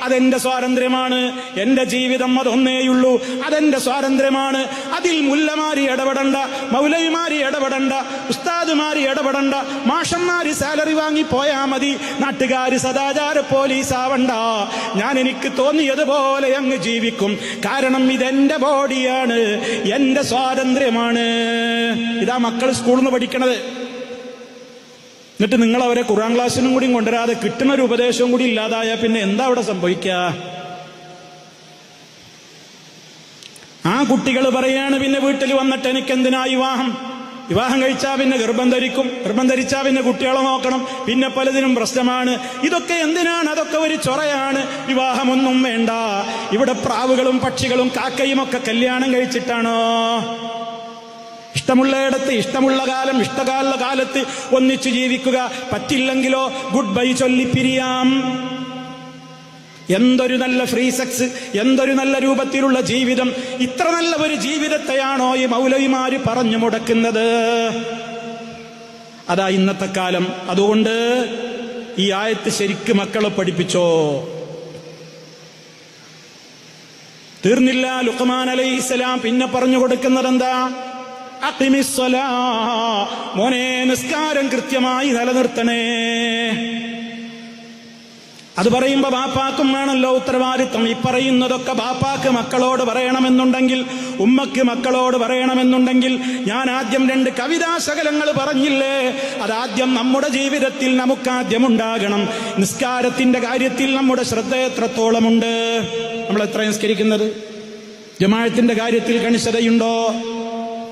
[SPEAKER 1] അതെന്റെ സ്വാതന്ത്ര്യമാണ്, എന്റെ ജീവിതം അതൊന്നേയുള്ളൂ, അതെന്റെ സ്വാതന്ത്ര്യമാണ്. അതിൽ മുല്ലമാരി ഇടപെടണ്ട, മൗലവിമാരി ഇടപെടണ്ട, ഉസ്താദുമാരി ഇടപെടണ്ട, മാഷന്മാര് സാലറി വാങ്ങി പോയാ മതി, നാട്ടുകാര് സദാചാര പോലീസ് ആവണ്ട. ഞാൻ എനിക്ക് തോന്നിയതുപോലെ അങ്ങ് ജീവിക്കും. കാരണം ഇതെന്റെ ബോഡിയാണ്, എന്റെ സ്വാതന്ത്ര്യമാണ്. ഇതാ മക്കൾ സ്കൂളിൽ നിന്ന് പഠിക്കണത്. എന്നിട്ട് നിങ്ങൾ അവരെ ഖുർആൻ ക്ലാസ്സിനും കൂടി കൊണ്ടുവരാതെ കിട്ടുന്ന ഒരു ഉപദേശവും കൂടി ഇല്ലാതായാൽ പിന്നെ എന്താ അവിടെ സംഭവിക്കുക? ആ കുട്ടികൾ പറയാണ്, പിന്നെ വീട്ടിൽ വന്നിട്ട് എനിക്ക് എന്തിനാ വിവാഹം കഴിച്ചാൽ പിന്നെ ഗർഭം ധരിച്ചാൽ പിന്നെ കുട്ടികളെ നോക്കണം, പിന്നെ പലതിനും പ്രശ്നമാണ്. ഇതൊക്കെ എന്തിനാണ്? അതൊക്കെ ഒരു ചൊറയാണ്. വിവാഹമൊന്നും വേണ്ട. ഇവിടെ പ്രാവുകളും പക്ഷികളും കാക്കയും ഒക്കെ കല്യാണം കഴിച്ചിട്ടാണോ? ഇഷ്ടമുള്ളയിടത്ത് ഇഷ്ടമുള്ള കാലം കാലത്ത് ഒന്നിച്ചു ജീവിക്കുക. പറ്റില്ലെങ്കിലോ ഗുഡ് ബൈ ചൊല്ലി പിരിയാം. എന്തൊരു നല്ല ഫ്രീ സെക്സ്, എന്തൊരു നല്ല രൂപത്തിലുള്ള ജീവിതം. ഇത്ര നല്ല ഒരു ജീവിതത്തെയാണോ ഈ മൗലവിമാര് പറഞ്ഞു മുടക്കുന്നത്? അതാ ഇന്നത്തെ കാലം. അതുകൊണ്ട് ഈ ആയത്ത് ശരിക്ക് മക്കളെ പഠിപ്പിച്ചോ. തീർന്നില്ല. ലുഖ്മാൻ അലൈഹിസ്സലാം പിന്നെ പറഞ്ഞു കൊടുക്കുന്നത് എന്താ? അഖിമിസ്സലാ, മോനെ നിസ്കാരം കൃത്യമായി നിലനിർത്തണേ. അത് പറയുമ്പോ ബാപ്പാക്കും വേണമല്ലോ ഉത്തരവാദിത്വം. ഈ പറയുന്നതൊക്കെ ബാപ്പാക്ക് മക്കളോട് പറയണമെന്നുണ്ടെങ്കിൽ, ഉമ്മക്ക് മക്കളോട് പറയണമെന്നുണ്ടെങ്കിൽ, ഞാൻ ആദ്യം 2 കവിതാശകലങ്ങൾ പറഞ്ഞില്ലേ, അതാദ്യം നമ്മുടെ ജീവിതത്തിൽ നമുക്കാദ്യം ഉണ്ടാകണം. നിസ്കാരത്തിന്റെ കാര്യത്തിൽ നമ്മുടെ ശ്രദ്ധ എത്രത്തോളമുണ്ട്? നമ്മൾ എത്ര നിസ്കരിക്കുന്നത്? ജമാഅത്തിന്റെ കാര്യത്തിൽ കണിശതയുണ്ടോ?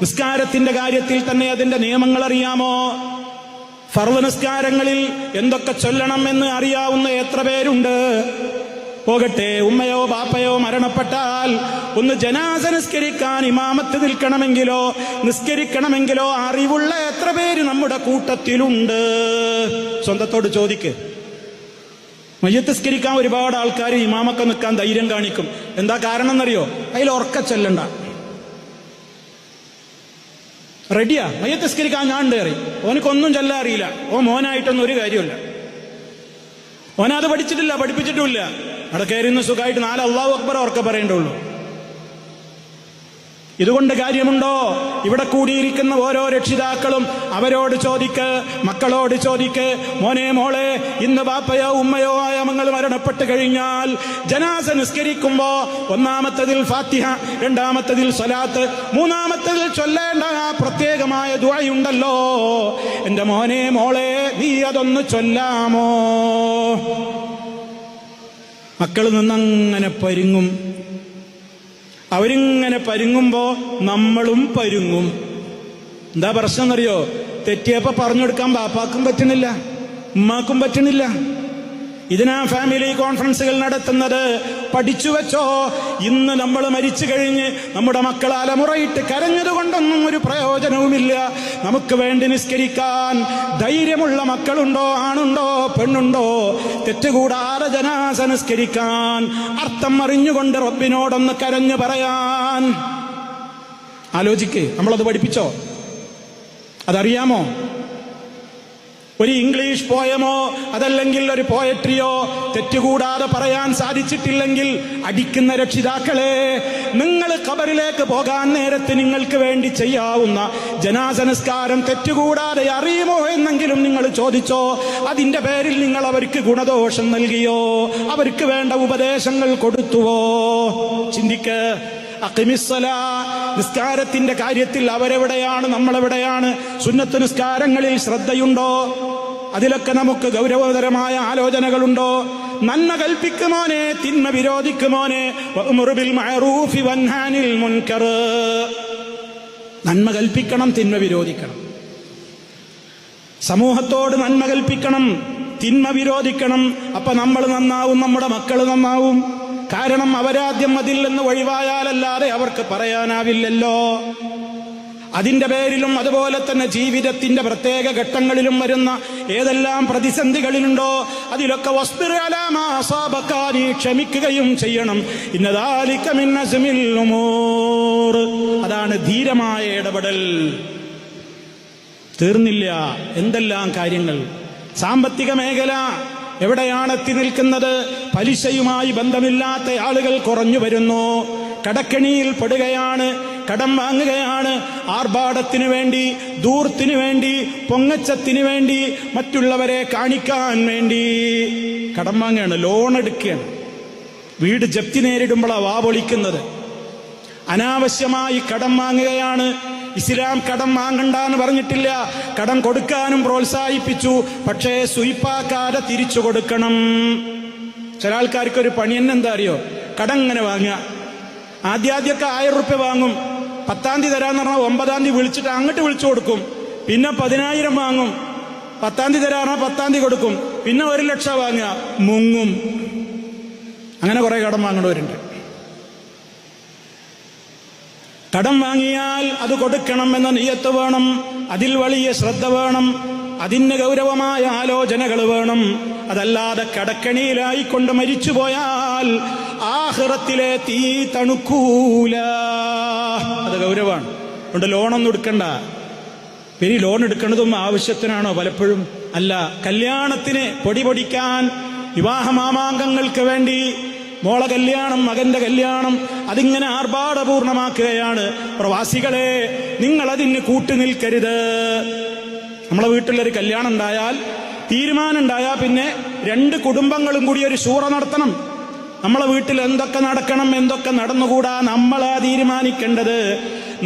[SPEAKER 1] നിസ്കാരത്തിന്റെ കാര്യത്തിൽ തന്നെ അതിന്റെ നിയമങ്ങൾ അറിയാമോ? ഫർള് നിസ്കാരങ്ങളിൽ എന്തൊക്കെ ചൊല്ലണം എന്ന് അറിയാവുന്ന എത്ര പേരുണ്ട്? പോകട്ടെ, ഉമ്മയോ ബാപ്പയോ മരണപ്പെട്ടാൽ ഒന്ന് ജനാസ നിസ്കരിക്കാൻ ഇമാമത്ത് നിസ്കരിക്കണമെങ്കിലോ അറിവുള്ള എത്ര പേര് നമ്മുടെ കൂട്ടത്തിലുണ്ട്? സ്വന്തത്തോട് ചോദിക്ക്. മയ്യത്ത് നിസ്കരിക്കാൻ ഒരുപാട് ആൾക്കാർ ഇമാമൊക്കെ നിൽക്കാൻ ധൈര്യം കാണിക്കും. എന്താ കാരണം എന്നറിയോ? അതിൽ ഉറക്ക ചൊല്ലണ്ട. റെഡിയാ, മയ്യത്ത് നിസ്കരിക്കാൻ ഞാൻ കയറി. ഓനക്കൊന്നും ചൊല്ലാൻ അറിയില്ല. മോനായിട്ടൊന്നും ഒരു കാര്യമില്ല. ഓനത് പഠിച്ചിട്ടില്ല, പഠിപ്പിച്ചിട്ടുമില്ല. അവിടെ കയറിന്ന് സുഖമായിട്ട് 4 അല്ലാഹു അക്ബർ ഉറക്കെ പറയേണ്ടുള്ളൂ. ഇതുകൊണ്ട് കാര്യമുണ്ടോ? ഇവിടെ കൂടിയിരിക്കുന്ന ഓരോ രക്ഷിതാക്കളും അവരോട് മക്കളോട് ചോദിക്ക്, മോനെ മോളെ, ഇന്ന് ബാപ്പയോ ഉമ്മയോ ആയ മങ്ങൾ മരണപ്പെട്ട് കഴിഞ്ഞാൽ ജനാസ നിസ്കരിക്കുമ്പോ ഒന്നാമത്തതിൽ ഫാത്തിഹ, രണ്ടാമത്തതിൽ സ്വലാത്ത്, മൂന്നാമത്തതിൽ ചൊല്ലേണ്ട ആ പ്രത്യേകമായ ദുആയുണ്ടല്ലോ, എന്റെ മോനെ മോളെ നീ അതൊന്ന് ചൊല്ലാമോ? മക്കൾ നിന്നങ്ങനെ പരുങ്ങും. അവരിങ്ങനെ പരുങ്ങുമ്പോ നമ്മളും പരുങ്ങും. എന്താ പ്രശ്നം എന്നറിയോ? തെറ്റിയപ്പോ പറഞ്ഞു കൊടുക്കാൻ ബാപ്പാക്കും പറ്റണില്ല, ഉമ്മാക്കും പറ്റണില്ല. ഇതിനാ ഫാമിലി കോൺഫറൻസുകൾ നടത്തുന്നത്. പഠിച്ചു വെച്ചോ, ഇന്ന് നമ്മൾ മരിച്ചു കഴിഞ്ഞ് നമ്മുടെ മക്കൾ അലമുറയിട്ട് കരഞ്ഞതുകൊണ്ടൊന്നും ഒരു പ്രയോജനവുമില്ല. നമുക്ക് വേണ്ടി നിസ്കരിക്കാൻ ധൈര്യമുള്ള മക്കളുണ്ടോ? ആണുണ്ടോ? പെണ്ണുണ്ടോ? തെറ്റുകൂടാതെ ജനാസ നിസ്കരിക്കാൻ, അർത്ഥം അറിഞ്ഞുകൊണ്ട് റബ്ബിനോടൊന്ന് കരഞ്ഞു പറയാൻ ആലോചിക്ക്. നമ്മളത് പഠിപ്പിച്ചോ? അതറിയാമോ? ഒരു ഇംഗ്ലീഷ് പോയമോ അതല്ലെങ്കിൽ ഒരു പോയട്രിയോ തെറ്റുകൂടാതെ പറയാൻ സാധിച്ചിട്ടില്ലെങ്കിൽ അടിക്കുന്ന രക്ഷിതാക്കളെ, നിങ്ങൾ ഖബറിലേക്ക് പോകാൻ നേരത്ത് നിങ്ങൾക്ക് വേണ്ടി ചെയ്യാവുന്ന ജനാസ നിസ്കാരം തെറ്റുകൂടാതെ അറിയുമോ എന്നെങ്കിലും നിങ്ങൾ ചോദിച്ചോ? അതിന്റെ പേരിൽ നിങ്ങൾ അവർക്ക് ഗുണദോഷം നൽകിയോ? അവർക്ക് വേണ്ട ഉപദേശങ്ങൾ കൊടുത്തുവോ? ചിന്തിക്ക്. അഖിമിസ്സലാ, നിസ്കാരത്തിന്റെ കാര്യത്തിൽ അവരെവിടെയാണ്, നമ്മളെവിടെയാണ്? സുന്നത്ത് നിസ്കാരങ്ങളിൽ ശ്രദ്ധയുണ്ടോ? അതിലൊക്കെ നമുക്ക് ഗൗരവതരമായ ആലോചനകളുണ്ടോ? നന്മ കൽപ്പിക്കുമോനെ, തിന്മ വിരോധിക്കുമോനെ? വഅ്മുർ ബിൽ മഅറൂഫി വൻഹാ അനിൽ മുൻകർ. നന്മ കൽപ്പിക്കണം, തിന്മ വിരോധിക്കണം. സമൂഹത്തോട് നന്മ കൽപ്പിക്കണം, തിന്മ വിരോധിക്കണം. അപ്പൊ നമ്മൾ നന്നാവും, നമ്മുടെ മക്കൾ നന്നാവും. കാരണം അവരാദ്യം അതിൽ നിന്ന് ഒഴിവായാലല്ലാതെ അവർക്ക് പറയാനാവില്ലല്ലോ. അതിന്റെ പേരിലും അതുപോലെ തന്നെ ജീവിതത്തിന്റെ പ്രത്യേക ഘട്ടങ്ങളിലും വരുന്ന ഏതെല്ലാം പ്രതിസന്ധികളിലുണ്ടോ അതിലൊക്കെ വസ്ബിർ അലാ മാ അസാബക, നീ ക്ഷമിക്കുകയും ചെയ്യണം. ഇന്ന ദാലിക മിൻ അസ്മിൽ ഉമൂർ. അതാണ് ധീരമായ ഇടപെടൽ. തീർന്നില്ല, എന്തെല്ലാം കാര്യങ്ങൾ. സാമ്പത്തിക മേഖല എവിടെയാണ് എത്തി നിൽക്കുന്നത്? പലിശയുമായി ബന്ധമില്ലാത്ത ആളുകൾ കുറഞ്ഞു വരുന്നു, കടക്കെണിയിൽ പെടുകയാണ്, കടം വാങ്ങുകയാണ്. ആർഭാടത്തിനു വേണ്ടി, ദൂർത്തിനു വേണ്ടി, പൊങ്ങച്ചത്തിനു വേണ്ടി, മറ്റുള്ളവരെ കാണിക്കാൻ വേണ്ടി കടം വാങ്ങുകയാണ്, ലോൺ എടുക്കുകയാണ്. വീട് ജപ്തി നേരിടുമ്പോഴാണ് വാ പൊളിക്കുന്നത്. അനാവശ്യമായി കടം വാങ്ങുകയാണ്. ഇസ്ലാം കടം വാങ്ങണ്ടെന്ന് പറഞ്ഞിട്ടില്ല, കടം കൊടുക്കാനും പ്രോത്സാഹിപ്പിച്ചു. പക്ഷേ സുയിപ്പാക്കാതെ തിരിച്ചു കൊടുക്കണം. ചില ആൾക്കാർക്കൊരു പണി തന്നെ എന്താ അറിയോ? കടം ഇങ്ങനെ വാങ്ങുക. ആദ്യമൊക്കെ 1000 റുപ്യ വാങ്ങും, 10-ാം തീയതി തരാന്ന് പറഞ്ഞാൽ 9-ാം തീയതി വിളിച്ചിട്ട് അങ്ങോട്ട് വിളിച്ചു കൊടുക്കും. പിന്നെ 10,000 വാങ്ങും, 10-ാം തീയതി തരാന്ന് പറഞ്ഞാൽ 10-ാം തീയതി കൊടുക്കും. പിന്നെ 1 ലക്ഷം വാങ്ങുക, മുങ്ങും. അങ്ങനെ കുറെ കടം വാങ്ങേണ്ടവരുണ്ട്. കടം വാങ്ങിയാൽ അത് കൊടുക്കണം എന്ന നിയ്യത്ത് വേണം, അതിൽ വലിയ ശ്രദ്ധ വേണം, അതിന് ഗൗരവമായ ആലോചനകൾ വേണം. അതല്ലാതെ കടക്കണിയിലായിക്കൊണ്ട് മരിച്ചുപോയാൽ ആഖിറത്തിലെ തീ തണുക്കൂല. അത് ഗൗരവമാണ്. അതുകൊണ്ട് ലോണൊന്നും എടുക്കണ്ട. പിന്നെ ലോൺ എടുക്കേണ്ടതും ആവശ്യത്തിനാണോ? പലപ്പോഴും അല്ല. കല്യാണത്തിന് പൊടി പൊടിക്കാൻ, വിവാഹമാമാങ്കങ്ങൾക്ക് വേണ്ടി, മോളെ കല്യാണം, മകന്റെ കല്യാണം, അതിങ്ങനെ ആർഭാടപൂർണമാക്കുകയാണ്. പ്രവാസികളെ, നിങ്ങളതിന് കൂട്ടുനിൽക്കരുത്. നമ്മളെ വീട്ടിലൊരു കല്യാണം ഉണ്ടായാൽ, തീരുമാനം ഉണ്ടായാൽ പിന്നെ 2 കുടുംബങ്ങളും കൂടി ഒരു ശൂറ നടത്തണം. നമ്മളെ വീട്ടിൽ എന്തൊക്കെ നടക്കണം, എന്തൊക്കെ നടന്നുകൂടാ, നമ്മളാ തീരുമാനിക്കേണ്ടത്.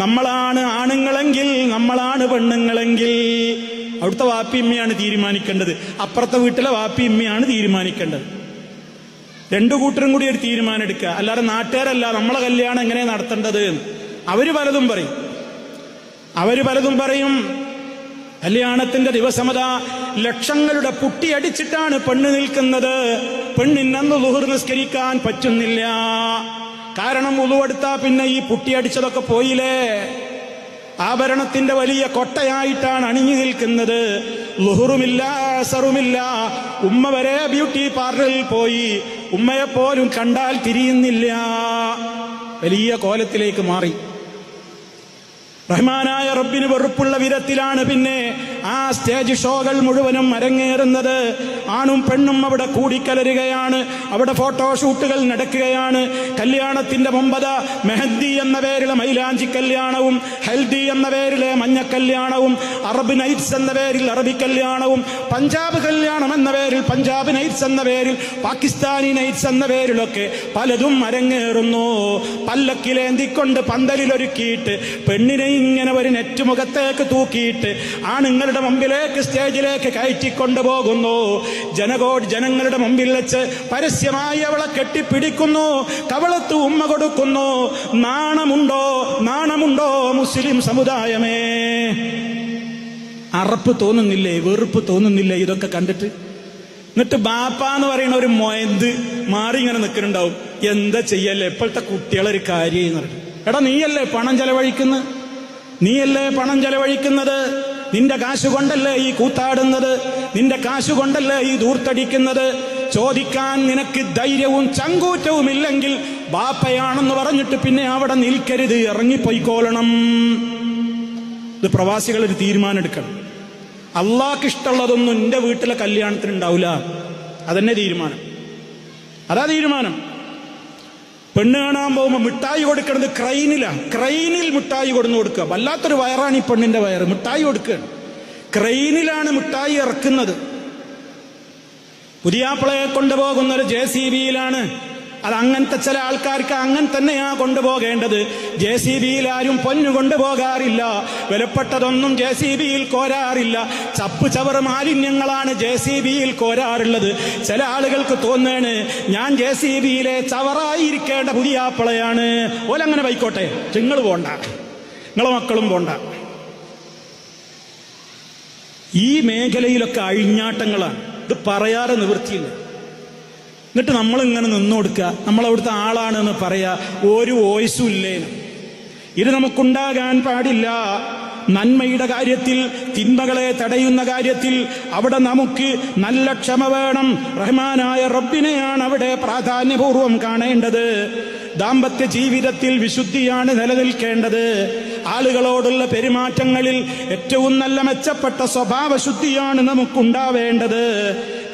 [SPEAKER 1] നമ്മളാണ് ആണുങ്ങളെങ്കിൽ, നമ്മളാണ് പെണ്ണുങ്ങളെങ്കിൽ അവിടുത്തെ വാപ്പിയമ്മയാണ് തീരുമാനിക്കേണ്ടത്. അപ്പുറത്തെ വീട്ടിലെ വാപ്പിയമ്മയാണ് തീരുമാനിക്കേണ്ടത്. 2 കൂട്ടരും കൂടി ഒരു തീരുമാനം എടുക്കുക. അല്ലാതെ നാട്ടുകാരല്ല നമ്മളെ കല്യാണം എങ്ങനെ നടത്തേണ്ടത്. അവര് പലതും പറയും. കല്യാണത്തിന്റെ ദിവസമതാ ലക്ഷങ്ങളുടെ പുട്ടി അടിച്ചിട്ടാണ് പെണ്ണ് നിൽക്കുന്നത്. പെണ്ണിനന്ന് ളുഹർ നിസ്കരിക്കാൻ പറ്റുന്നില്ല. കാരണം ഉളുവെടുത്താ പിന്നെ ഈ പുട്ടി അടിച്ചതൊക്കെ പോയില്ലേ. ആഭരണത്തിന്റെ വലിയ കൊട്ടയായിട്ടാണ് അണിഞ്ഞു നിൽക്കുന്നത്. ളുഹറുമില്ല, അസറുമില്ല. ഉമ്മ വരെ ബ്യൂട്ടി പാർലറിൽ പോയി, ഉമ്മയെപ്പോലും കണ്ടാൽ തിരിയുന്നില്ല. വലിയ കോലത്തിലേക്ക് മാറി. റഹ്മാനായ റബ്ബിന് വെറുപ്പുള്ള വിധത്തിലാണ് പിന്നെ ആ സ്റ്റേജ് ഷോകൾ മുഴുവനും അരങ്ങേറുന്നത്. ആണും പെണ്ണും അവിടെ കൂടിക്കലരുകയാണ്, അവിടെ ഫോട്ടോഷൂട്ടുകൾ നടക്കുകയാണ്. കല്യാണത്തിന്റെ മുമ്പ് മെഹന്തി എന്ന പേരിലെ മൈലാഞ്ചി കല്യാണവും, ഹൽദി എന്ന പേരിലെ മഞ്ഞക്കല്യാണവും, അറബ് നൈറ്റ്സ് എന്ന പേരിൽ അറബി കല്യാണവും, പഞ്ചാബ് കല്യാണം എന്ന പേരിൽ പഞ്ചാബ് നൈറ്റ്സ് എന്ന പേരിൽ, പാകിസ്ഥാനി നൈറ്റ്സ് എന്ന പേരിലൊക്കെ പലതും അരങ്ങേറുന്നു. പല്ലക്കിലേന്തിക്കൊണ്ട് പന്തലിലൊരുക്കിയിട്ട് പെണ്ണിനെ ഇങ്ങനെ ഒരു നെറ്റുമുഖത്തേക്ക് തൂക്കിയിട്ട് ആണുങ്ങളുടെ മുമ്പിലേക്ക്, സ്റ്റേജിലേക്ക് കയറ്റിക്കൊണ്ടുപോകുന്നു. ജനങ്ങളുടെ മുമ്പിൽ വെച്ച് പരസ്യമായി അവളെ കെട്ടിപ്പിടിക്കുന്നു, കവളത്ത് ഉമ്മ കൊടുക്കുന്നു. നാണമുണ്ടോ മുസ്ലിം സമുദായമേ? അറപ്പ് തോന്നുന്നില്ലേ? വെറുപ്പ് തോന്നുന്നില്ലേ ഇതൊക്കെ കണ്ടിട്ട്? എന്നിട്ട് ബാപ്പാന്ന് പറയുന്ന ഒരു മൊയന്ത് മാറി ഇങ്ങനെ നിൽക്കുന്നുണ്ടാവും. എന്താ ചെയ്യല്ലേ ഇപ്പോഴത്തെ കുട്ടികളൊരു കാര്യം എന്ന് പറഞ്ഞു. എടാ, നീയല്ലേ പണം ചെലവഴിക്കുന്നത്? നിന്റെ കാശ് കൊണ്ടല്ലേ ഈ കൂത്താടുന്നത്? നിന്റെ കാശ് കൊണ്ടല്ലേ ഈ ദൂർത്തടിക്കുന്നത്? ചോദിക്കാൻ നിനക്ക് ധൈര്യവും ചങ്കൂറ്റവും ഇല്ലെങ്കിൽ ബാപ്പയാണെന്ന് പറഞ്ഞിട്ട് പിന്നെ അവിടെ നിൽക്കരുത്, ഇറങ്ങിപ്പോയിക്കോളണം. ഇത് പ്രവാസികൾ ഒരു തീരുമാനം എടുക്കണം. അള്ളാഹ്ക്ക് ഇഷ്ടമുള്ളതൊന്നും എന്റെ വീട്ടിലെ കല്യാണത്തിന് ഉണ്ടാവില്ല. അതന്നെ തീരുമാനം. അതാ തീരുമാനം. പെണ്ണ് കാണാൻ പോകുമ്പോൾ മിഠായി കൊടുക്കുന്നത് ക്രൈനിൽ മിഠായി കൊടുക്കുക. വല്ലാത്തൊരു വയറാണ് ഈ പെണ്ണിന്റെ വയറ്. മിഠായി കൊടുക്കുകയാണ്. ക്രൈനിലാണ് മിഠായി ഇറക്കുന്നത്. പുതിയാപ്പിളയെ കൊണ്ടുപോകുന്നത് JCBയിലാണ്. അത് അങ്ങനത്തെ ചില ആൾക്കാർക്ക് അങ്ങനെ തന്നെയാ കൊണ്ടുപോകേണ്ടത്. JCBയിൽ ആരും പൊന്നു കൊണ്ടുപോകാറില്ല. വിലപ്പെട്ടതൊന്നും JCBയിൽ കോരാറില്ല. ചപ്പ് ചവറ് മാലിന്യങ്ങളാണ് JCBയിൽ കോരാറുള്ളത്. ചില ആളുകൾക്ക് തോന്നാണ് ഞാൻ JCBയിലെ ചവറായിരിക്കേണ്ട പുതിയാപ്പിളയാണ്. ഓലങ്ങനെ പോയിക്കോട്ടെ, നിങ്ങൾ പോണ്ട, നിങ്ങളെ മക്കളും പോണ്ട. ഈ മേഖലയിലൊക്കെ അഴിഞ്ഞാട്ടങ്ങളാണ്. ഇത് പറയാതെ നിവൃത്തിയില്ല. എന്നിട്ട് നമ്മളിങ്ങനെ നിന്നു കൊടുക്കുക, നമ്മളവിടുത്തെ ആളാണെന്ന് പറയാ. ഒരു വോയിസും ഇല്ലേ? ഇത് നമുക്കുണ്ടാകാൻ പാടില്ല. നന്മയുടെ കാര്യത്തിൽ, തിന്മകളെ തടയുന്ന കാര്യത്തിൽ അവിടെ നമുക്ക് നല്ല ക്ഷമ വേണം. റഹ്മാനായ റബ്ബിനെയാണ് അവിടെ പ്രാധാന്യപൂർവം കാണേണ്ടത്. ദാമ്പത്യ ജീവിതത്തിൽ വിശുദ്ധിയാണ് നിലനിൽക്കേണ്ടത്. ആളുകളോടുള്ള പെരുമാറ്റങ്ങളിൽ ഏറ്റവും നല്ല മെച്ചപ്പെട്ട സ്വഭാവശുദ്ധിയാണ് നമുക്കുണ്ടാവേണ്ടത്.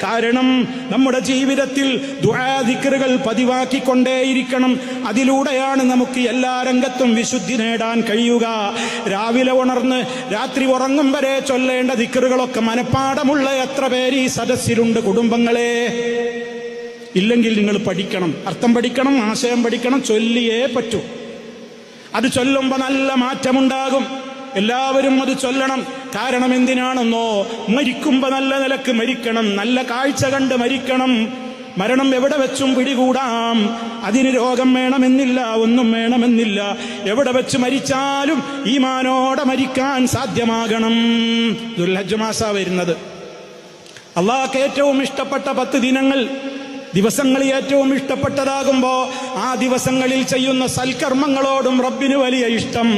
[SPEAKER 1] കാരണം നമ്മുടെ ജീവിതത്തിൽ ദുആ ദിക്റുകൾ പതിവാക്കിക്കൊണ്ടേയിരിക്കണം. അതിലൂടെയാണ് നമുക്ക് എല്ലാ രംഗത്തും വിശുദ്ധി നേടാൻ കഴിയുക. രാവിലെ ഉണർന്ന് രാത്രി ഉറങ്ങും വരെ ചൊല്ലേണ്ട ദിക്റുകളൊക്കെ മനപ്പാടമുള്ള എത്ര പേര് ഈ സദസ്സിലുണ്ട് കുടുംബങ്ങളെ? ഇല്ലെങ്കിൽ നിങ്ങൾ പഠിക്കണം, അർത്ഥം പഠിക്കണം, ആശയം പഠിക്കണം, ചൊല്ലിയേ പറ്റൂ. അത് ചൊല്ലുമ്പോൾ നല്ല മാറ്റമുണ്ടാകും. എല്ലാവരും അത് ചൊല്ലണം. കാരണം എന്തിനാണെന്നോ, മരിക്കുമ്പോൾ നല്ല നിലക്ക് മരിക്കണം, നല്ല കാഴ്ച കണ്ട് മരിക്കണം. മരണം എവിടെ വെച്ചും പിടികൂടാം. അതിന് രോഗം വേണമെന്നില്ല, ഒന്നും വേണമെന്നില്ല. എവിടെ വെച്ച് മരിച്ചാലും ഈമാനോടെ മരിക്കാൻ സാധ്യമാകണം. ദുൽഹജ്ജ് മാസാ വരുന്നത്. അള്ളാഹ്ക്ക് ഏറ്റവും ഇഷ്ടപ്പെട്ട 10 ദിനങ്ങൾ, ദിവസങ്ങൾ ഏറ്റവും ഇഷ്ടപ്പെട്ടതാകുമ്പോ ആ ദിവസങ്ങളിൽ ചെയ്യുന്ന സൽക്കർമ്മങ്ങളോടും റബ്ബിന് വലിയ ഇഷ്ടം,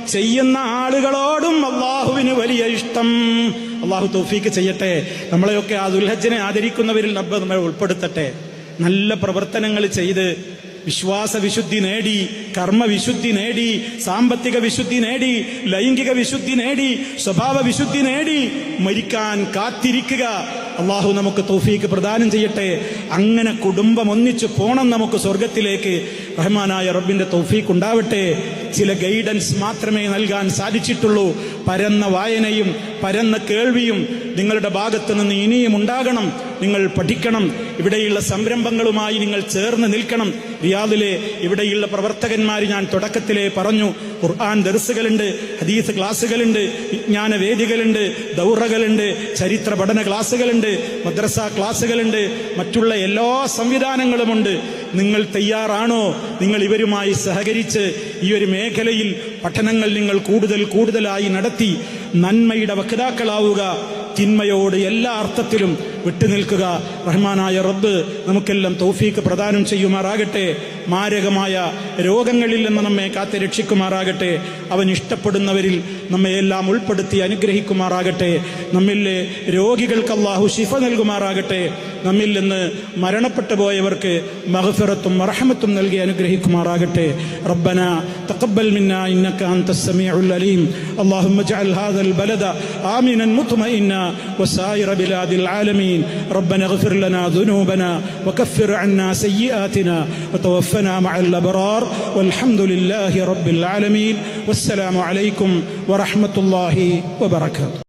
[SPEAKER 1] ചെയ്യുന്ന ആളുകളോടും അള്ളാഹുവിന് വലിയ ഇഷ്ടം. അള്ളാഹു തൗഫീക്ക് ചെയ്യട്ടെ. നമ്മളെയൊക്കെ ആ ദുൽഹജ്ജിനെ ആദരിക്കുന്നവരിൽ നമ്മെ ഉൾപ്പെടുത്തട്ടെ. നല്ല പ്രവർത്തനങ്ങൾ ചെയ്ത് വിശ്വാസ വിശുദ്ധി നേടി, കർമ്മവിശുദ്ധി നേടി, സാമ്പത്തിക വിശുദ്ധി നേടി, ലൈംഗിക വിശുദ്ധി നേടി, സ്വഭാവ വിശുദ്ധി നേടി മരിക്കാൻ കാത്തിരിക്കുക. അള്ളാഹു നമുക്ക് തൗഫീക്ക് പ്രദാനം ചെയ്യട്ടെ. അങ്ങനെ കുടുംബം ഒന്നിച്ചു പോണം നമുക്ക് സ്വർഗത്തിലേക്ക്. റഹ്മാനായ റബ്ബിന്റെ തൗഫീക്ക് ഉണ്ടാവട്ടെ. ചില ഗൈഡൻസ് മാത്രമേ നൽകാൻ സാധിച്ചിട്ടുള്ളൂ. പരന്ന വായനയും പരന്ന കേൾവിയും നിങ്ങളുടെ ഭാഗത്തു നിന്ന് ഇനിയും ഉണ്ടാകണം. നിങ്ങൾ പഠിക്കണം. ഇവിടെയുള്ള സംരംഭങ്ങളുമായി നിങ്ങൾ ചേർന്ന് നിൽക്കണം. റിയാദിലെ ഇവിടെയുള്ള പ്രവർത്തകന്മാർ, ഞാൻ തുടക്കത്തിലേ പറഞ്ഞു, ഖുർആൻ ദർസുകളുണ്ട്, ഹദീസ് ക്ലാസുകളുണ്ട്, വിജ്ഞാന വേദികളുണ്ട്, ദൗറകളുണ്ട്, ചരിത്ര പഠന ക്ലാസുകളുണ്ട്, മദ്രസ ക്ലാസുകളുണ്ട്, മറ്റുള്ള എല്ലാ സംവിധാനങ്ങളുമുണ്ട്. നിങ്ങൾ തയ്യാറാണോ? നിങ്ങൾ ഇവരുമായി സഹകരിച്ച് ഈ ഒരു മേഖലയിൽ പഠനങ്ങൾ നിങ്ങൾ കൂടുതലായി നടത്തി നന്മയുടെ വക്താക്കളാവുക. തിന്മയോട് എല്ലാ അർത്ഥത്തിലും വിട്ടുനിൽക്കുക. റഹ്മാനായ റബ്ബ് നമുക്കെല്ലാം തൗഫീക്ക് പ്രദാനം ചെയ്യുമാറാകട്ടെ. മാരകമായ രോഗങ്ങളിൽ നിന്ന് നമ്മെ കാത്ത് രക്ഷിക്കുമാറാകട്ടെ. അവൻ ഇഷ്ടപ്പെടുന്നവരിൽ നമ്മയെല്ലാം ഉൾപ്പെടുത്തി അനുഗ്രഹിക്കുമാറാകട്ടെ. നമ്മിലെ രോഗികൾക്ക് അല്ലാഹു ശിഫ നൽകുമാറാകട്ടെ. നമ്മിൽ നിന്ന് മരണപ്പെട്ടു പോയവർക്ക് മഗ്ഫിറത്തും റഹ്മത്തും നൽകി അനുഗ്രഹിക്കുമാറാകട്ടെ. റബ്ബന തഖബ്ബൽ മിന്നാ ഇന്നക അൻതസ് സമീഉൽ അലീം. അല്ലാഹുമ്മ ജഅൽ ഹാദൽ ബലദ ആമിനൻ മുത്മഇന്ന വസായിറ ബിലാദിൽ ആലമീൻ. ربنا اغفر لنا ذنوبنا وكفر عنا سيئاتنا وتوفنا مع الأبرار والحمد لله رب العالمين. والسلام عليكم ورحمة الله وبركاته.